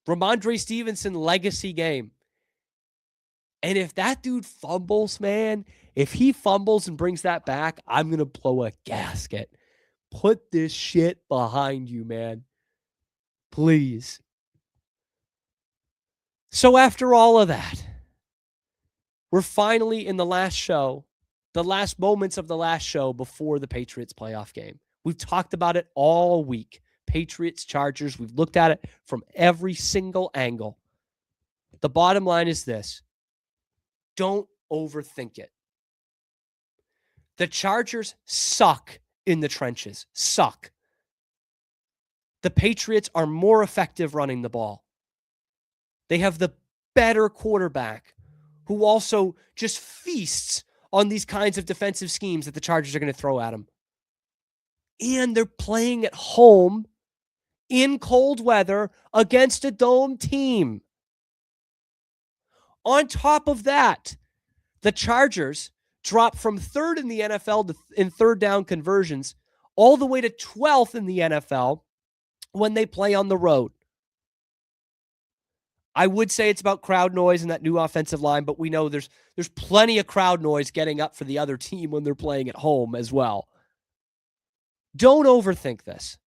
Ramondre Stevenson legacy game. And if that dude fumbles, man, if he fumbles and brings that back, I'm going to blow a gasket. Put this shit behind you, man. Please. So after all of that, we're finally in the last show, the last moments of the last show before the Patriots playoff game. We've talked about it all week. Patriots, Chargers, we've looked at it from every single angle. The bottom line is this. Don't overthink it. The Chargers suck in the trenches. Suck. The Patriots are more effective running the ball. They have the better quarterback who also just feasts on these kinds of defensive schemes that the Chargers are going to throw at him. And they're playing at home in cold weather against a dome team. On top of that, the Chargers drop from third in the NFL in third down conversions all the way to 12th in the NFL when they play on the road. I would say it's about crowd noise and that new offensive line, but we know there's plenty of crowd noise getting up for the other team when they're playing at home as well. Don't overthink this.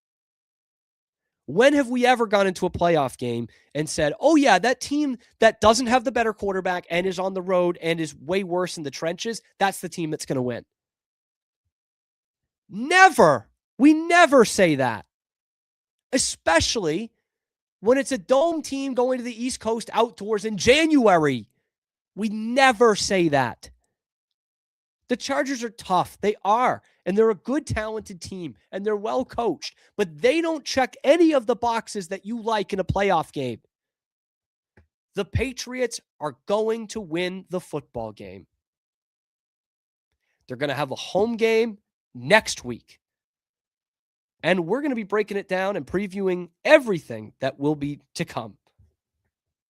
When have we ever gone into a playoff game and said, oh yeah, that team that doesn't have the better quarterback and is on the road and is way worse in the trenches, that's the team that's going to win? Never. We never say that. Especially when it's a dome team going to the East Coast outdoors in January. We never say that. The Chargers are tough. They are. And they're a good, talented team. And they're well coached. But they don't check any of the boxes that you like in a playoff game. The Patriots are going to win the football game. They're going to have a home game next week. And we're going to be breaking it down and previewing everything that will be to come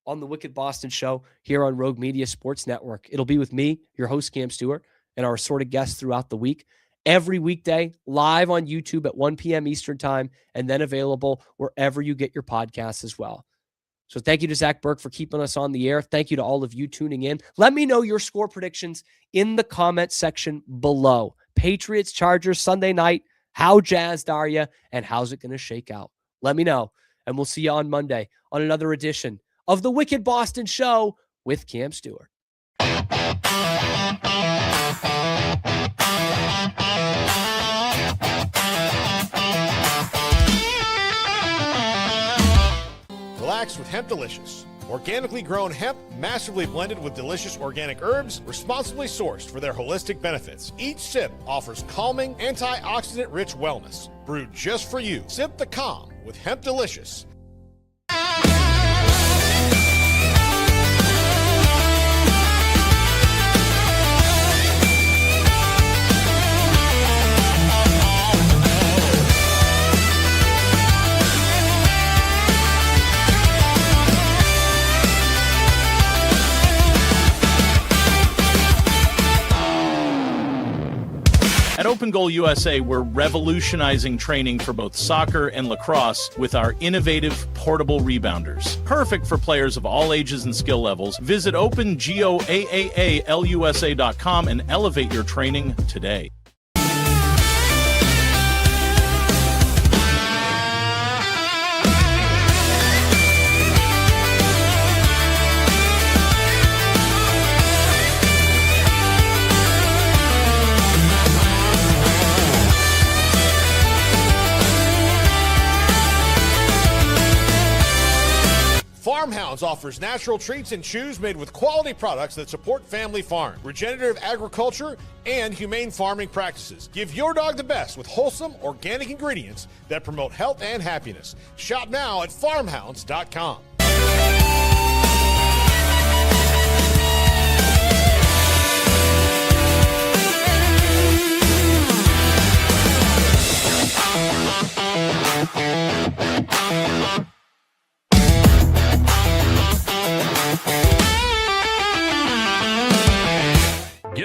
on the Wicked Boston Show here on Rogue Media Sports Network. It'll be with me, your host, Cam Stuart, and our assorted guests throughout the week. Every weekday, live on YouTube at 1 p.m. Eastern Time, and then available wherever you get your podcasts as well. So thank you to Zach Burke for keeping us on the air. Thank you to all of you tuning in. Let me know your score predictions in the comment section below. Patriots, Chargers, Sunday night. How jazzed are you, and how's it going to shake out? Let me know, and we'll see you on Monday on another edition of the Wicked Boston Show with Cam Stewart. Relax with Hemp Delicious. Organically grown hemp, massively blended with delicious organic herbs, responsibly sourced for their holistic benefits. Each sip offers calming, antioxidant-rich wellness. Brewed just for you. Sip the calm with Hemp Delicious. At Open Goal USA, we're revolutionizing training for both soccer and lacrosse with our innovative portable rebounders. Perfect for players of all ages and skill levels. Visit OpenGOAAALUSA.com and elevate your training today. Farmhounds offers natural treats and chews made with quality products that support family farm, regenerative agriculture, and humane farming practices. Give your dog the best with wholesome, organic ingredients that promote health and happiness. Shop now at farmhounds.com.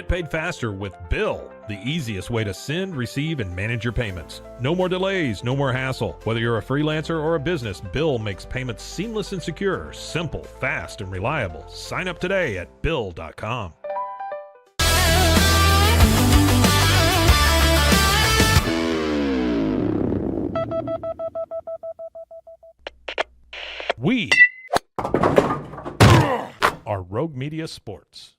Get paid faster with Bill, the easiest way to send, receive, and manage your payments. No more delays, no more hassle. Whether you're a freelancer or a business, Bill makes payments seamless and secure, simple, fast, and reliable. Sign up today at Bill.com. We are Rogue Media Sports.